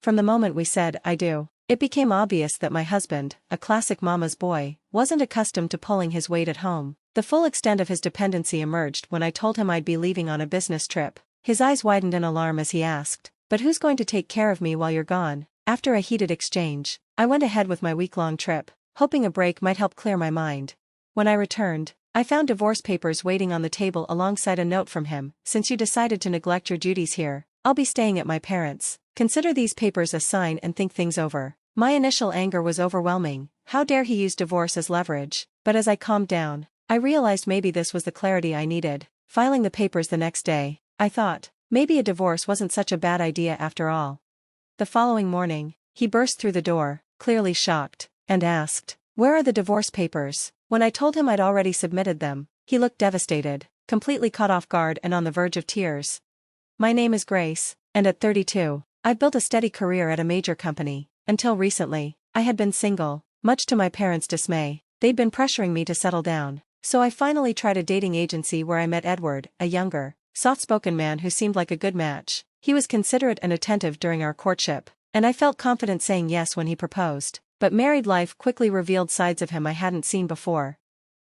From the moment we said "I do," it became obvious that my husband, a classic mama's boy, wasn't accustomed to pulling his weight at home. The full extent of his dependency emerged when I told him I'd be leaving on a business trip. His eyes widened in alarm as he asked, "But who's going to take care of me while you're gone?" After a heated exchange, I went ahead with my week-long trip, hoping a break might help clear my mind. When I returned, I found divorce papers waiting on the table alongside a note from him. "Since you decided to neglect your duties here, I'll be staying at my parents'. Consider these papers a sign and think things over." My initial anger was overwhelming. How dare he use divorce as leverage? But as I calmed down, I realized maybe this was the clarity I needed. Filing the papers the next day, I thought, maybe a divorce wasn't such a bad idea after all. The following morning, he burst through the door, clearly shocked, and asked, "Where are the divorce papers?" When I told him I'd already submitted them, he looked devastated, completely caught off guard and on the verge of tears. My name is Grace, and at 32, I've built a steady career at a major company. Until recently, I had been single, much to my parents' dismay. They'd been pressuring me to settle down, so I finally tried a dating agency where I met Edward, a younger, soft-spoken man who seemed like a good match. He was considerate and attentive during our courtship, and I felt confident saying yes when he proposed. But married life quickly revealed sides of him I hadn't seen before.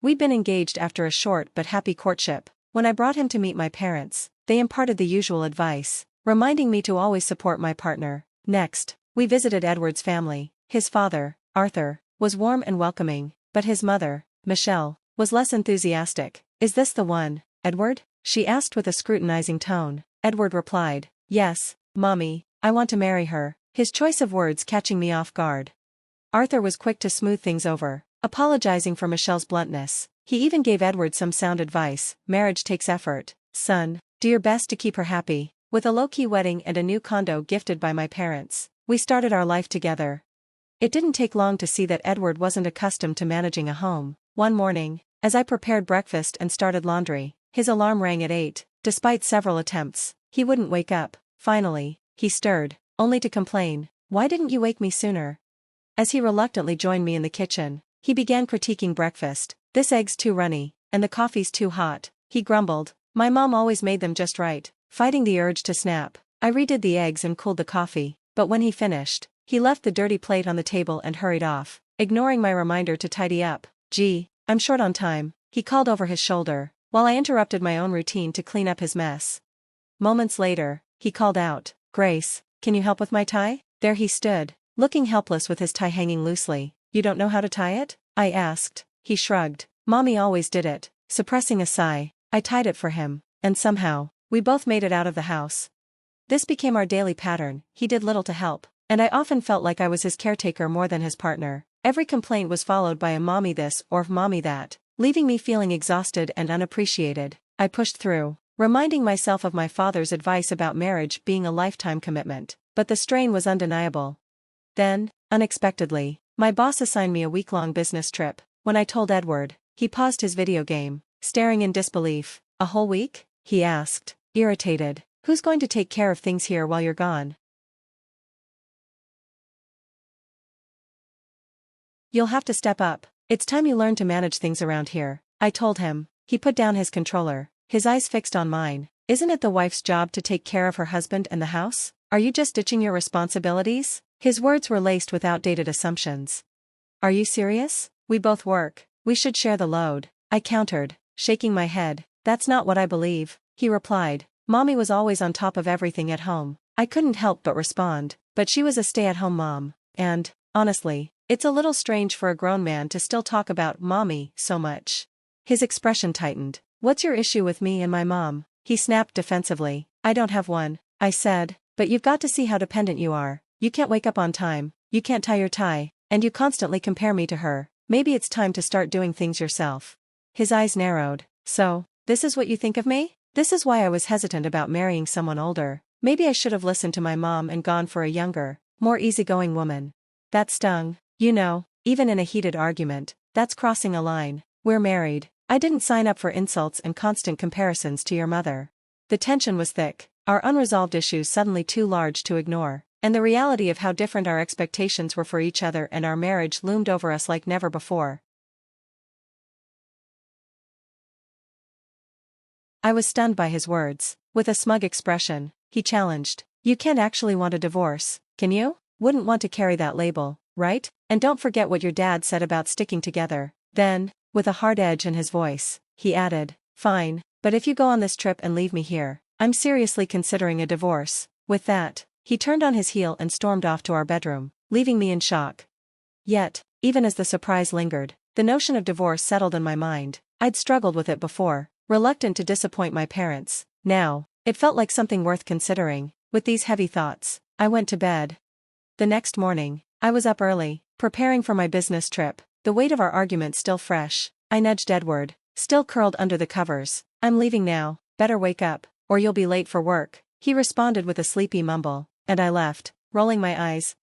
We'd been engaged after a short but happy courtship. When I brought him to meet my parents, they imparted the usual advice, reminding me to always support my partner. Next, we visited Edward's family. His father, Arthur, was warm and welcoming, but his mother, Michelle, was less enthusiastic. "Is this the one, Edward?" she asked with a scrutinizing tone. Edward replied, "Yes, Mommy, I want to marry her," his choice of words catching me off guard. Arthur was quick to smooth things over, apologizing for Michelle's bluntness. He even gave Edward some sound advice. "Marriage takes effort, son. Do your best to keep her happy." With a low-key wedding and a new condo gifted by my parents, we started our life together. It didn't take long to see that Edward wasn't accustomed to managing a home. One morning, as I prepared breakfast and started laundry, his alarm rang at 8. Despite several attempts, he wouldn't wake up. Finally, he stirred, only to complain, "Why didn't you wake me sooner?" As he reluctantly joined me in the kitchen, he began critiquing breakfast. "This egg's too runny, and the coffee's too hot," he grumbled. "My mom always made them just right." Fighting the urge to snap, I redid the eggs and cooled the coffee, but when he finished, he left the dirty plate on the table and hurried off, ignoring my reminder to tidy up. "Gee, I'm short on time," he called over his shoulder, while I interrupted my own routine to clean up his mess. Moments later, he called out, "Grace, can you help with my tie?" There he stood, looking helpless with his tie hanging loosely. "You don't know how to tie it?" I asked. He shrugged. "Mommy always did it." Suppressing a sigh, I tied it for him, and somehow, we both made it out of the house. This became our daily pattern. He did little to help, and I often felt like I was his caretaker more than his partner. Every complaint was followed by a "mommy this" or "mommy that," leaving me feeling exhausted and unappreciated. I pushed through, reminding myself of my father's advice about marriage being a lifetime commitment, but the strain was undeniable. Then, unexpectedly, my boss assigned me a week-long business trip. When I told Edward, he paused his video game, staring in disbelief. "A whole week?" he asked, irritated. "Who's going to take care of things here while you're gone?" "You'll have to step up. It's time you learned to manage things around here," I told him. He put down his controller, his eyes fixed on mine. "Isn't it the wife's job to take care of her husband and the house? Are you just ditching your responsibilities?" His words were laced with outdated assumptions. "Are you serious? We both work. We should share the load," I countered, shaking my head. "That's not what I believe," he replied. "Mommy was always on top of everything at home." I couldn't help but respond, "But she was a stay-at-home mom, and, honestly, it's a little strange for a grown man to still talk about Mommy so much." His expression tightened. "What's your issue with me and my mom?" he snapped defensively. "I don't have one," I said, "but you've got to see how dependent you are. You can't wake up on time, you can't tie your tie, and you constantly compare me to her. Maybe it's time to start doing things yourself." His eyes narrowed. "So, this is what you think of me?" This is why I was hesitant about marrying someone older. Maybe I should have listened to my mom and gone for a younger, more easygoing woman. That stung. You know, even in a heated argument, that's crossing a line. "We're married. I didn't sign up for insults and constant comparisons to your mother." The tension was thick, our unresolved issues suddenly too large to ignore, and the reality of how different our expectations were for each other and our marriage loomed over us like never before. I was stunned by his words. With a smug expression, he challenged, "You can't actually want a divorce. can you? Wouldn't want to carry that label, right? And don't forget what your dad said about sticking together. Then, with a hard edge in his voice, he added, fine, but if you go on this trip and leave me here, I'm seriously considering a divorce. With that, he turned on his heel and stormed off to our bedroom, leaving me in shock. Yet, even as the surprise lingered, the notion of divorce settled in my mind. I'd struggled with it before, reluctant to disappoint my parents. Now, it felt like something worth considering. With these heavy thoughts, I went to bed. The next morning, I was up early, preparing for my business trip, the weight of our argument still fresh. I nudged Edward, still curled under the covers. I'm leaving now, better wake up, or you'll be late for work. He responded with a sleepy mumble, and I left, rolling my eyes.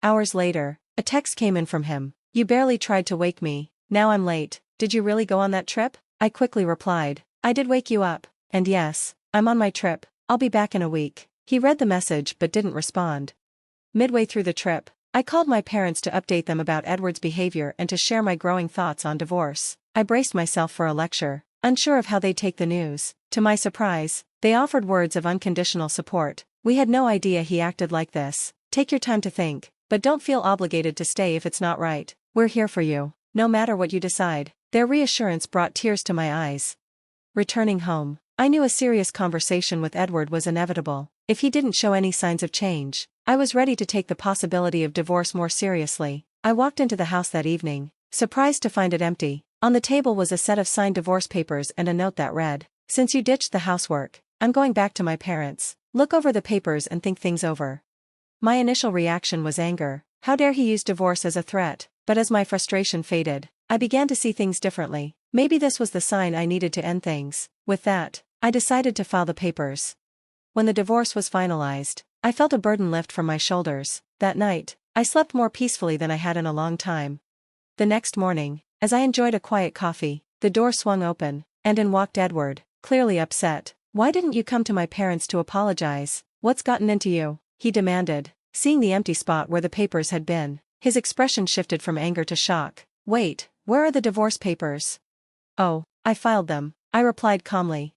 Hours later, a text came in from him. You barely tried to wake me, now I'm late. Did you really go on that trip? I quickly replied, I did wake you up, and yes, I'm on my trip, I'll be back in a week. He read the message but didn't respond. Midway through the trip, I called my parents to update them about Edward's behavior and to share my growing thoughts on divorce. I braced myself for a lecture, unsure of how they'd take the news. To my surprise, they offered words of unconditional support. We had no idea he acted like this. Take your time to think, but don't feel obligated to stay if it's not right. We're here for you, no matter what you decide. Their reassurance brought tears to my eyes. Returning home, I knew a serious conversation with Edward was inevitable. If he didn't show any signs of change, I was ready to take the possibility of divorce more seriously. I walked into the house that evening, surprised to find it empty. On the table was a set of signed divorce papers and a note that read, since you ditched the housework, I'm going back to my parents. Look over the papers and think things over. My initial reaction was anger. How dare he use divorce as a threat? But as my frustration faded, I began to see things differently. Maybe this was the sign I needed to end things. With that, I decided to file the papers. When the divorce was finalized, I felt a burden lift from my shoulders. That night, I slept more peacefully than I had in a long time. The next morning, as I enjoyed a quiet coffee, the door swung open, and in walked Edward, clearly upset. Why didn't you come to my parents to apologize? What's gotten into you? He demanded, seeing the empty spot where the papers had been. His expression shifted from anger to shock. Wait, where are the divorce papers? Oh, I filed them, I replied calmly.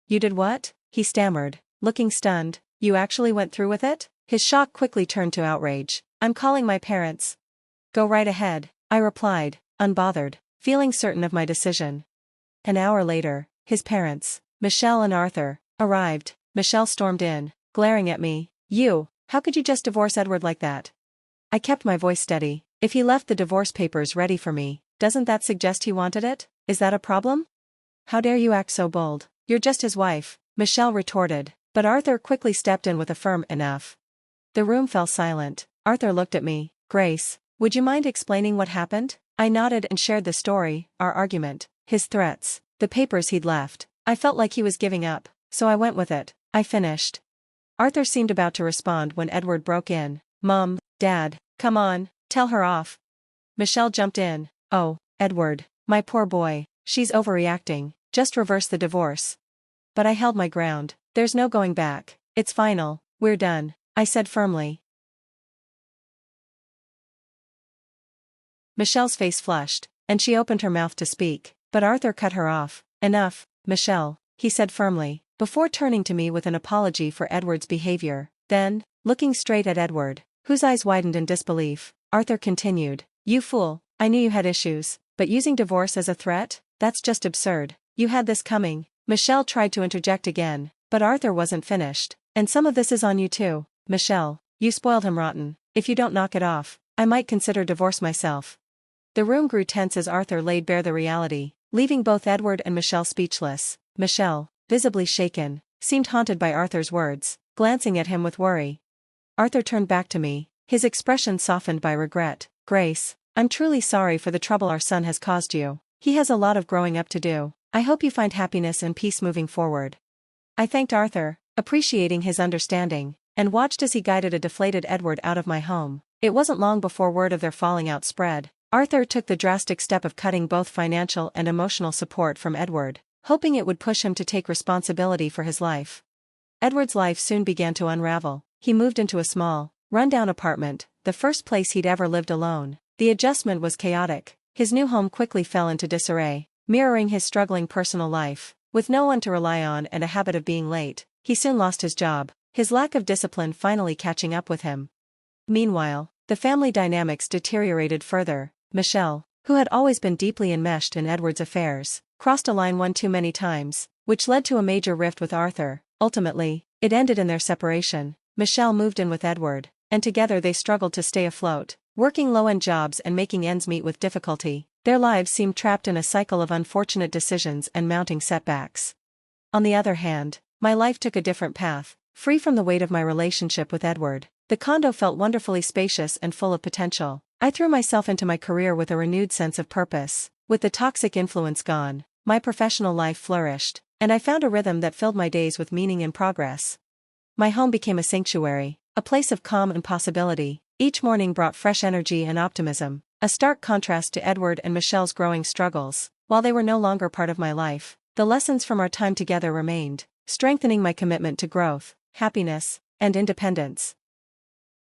You did what? He stammered, looking stunned. You actually went through with it? His shock quickly turned to outrage. I'm calling my parents. Go right ahead, I replied, unbothered, feeling certain of my decision. An hour later, his parents, Michelle and Arthur, arrived. Michelle stormed in, glaring at me. How could you just divorce Edward like that? I kept my voice steady. If he left the divorce papers ready for me, doesn't that suggest he wanted it? Is that a problem? How dare you act so bold? You're just his wife, Michelle retorted, but Arthur quickly stepped in with a firm enough. The room fell silent. Arthur looked at me. Grace, would you mind explaining what happened? I nodded and shared the story, our argument, his threats, the papers he'd left. I felt like he was giving up, so I went with it. I finished. Arthur seemed about to respond when Edward broke in. Mom, Dad, come on, tell her off. Michelle jumped in. Oh, Edward, my poor boy, she's overreacting, just reverse the divorce. But I held my ground. There's no going back. It's final, we're done, I said firmly. Michelle's face flushed, and she opened her mouth to speak, but Arthur cut her off. Enough, Michelle, he said firmly, before turning to me with an apology for Edward's behavior. Then, looking straight at Edward, whose eyes widened in disbelief, Arthur continued, You fool, I knew you had issues, but using divorce as a threat? That's just absurd. You had this coming. Michelle tried to interject again, but Arthur wasn't finished. And some of this is on you too, Michelle. You spoiled him rotten. If you don't knock it off, I might consider divorce myself. The room grew tense as Arthur laid bare the reality, leaving both Edward and Michelle speechless. Michelle, visibly shaken, seemed haunted by Arthur's words, glancing at him with worry. Arthur turned back to me, his expression softened by regret. Grace, I'm truly sorry for the trouble our son has caused you. He has a lot of growing up to do. I hope you find happiness and peace moving forward. I thanked Arthur, appreciating his understanding, and watched as he guided a deflated Edward out of my home. It wasn't long before word of their falling out spread. Arthur took the drastic step of cutting both financial and emotional support from Edward, hoping it would push him to take responsibility for his life. Edward's life soon began to unravel. He moved into a small, run-down apartment, the first place he'd ever lived alone. The adjustment was chaotic. His new home quickly fell into disarray, mirroring his struggling personal life. With no one to rely on and a habit of being late, he soon lost his job, his lack of discipline finally catching up with him. Meanwhile, the family dynamics deteriorated further. Michelle, who had always been deeply enmeshed in Edward's affairs, crossed a line one too many times, which led to a major rift with Arthur. Ultimately, it ended in their separation. Michelle moved in with Edward, and together they struggled to stay afloat, working low-end jobs and making ends meet with difficulty. Their lives seemed trapped in a cycle of unfortunate decisions and mounting setbacks. On the other hand, my life took a different path. Free from the weight of my relationship with Edward, the condo felt wonderfully spacious and full of potential. I threw myself into my career with a renewed sense of purpose. With the toxic influence gone, my professional life flourished, and I found a rhythm that filled my days with meaning and progress. My home became a sanctuary, a place of calm and possibility. Each morning brought fresh energy and optimism, a stark contrast to Edward and Michelle's growing struggles. While they were no longer part of my life, the lessons from our time together remained, strengthening my commitment to growth, happiness, and independence.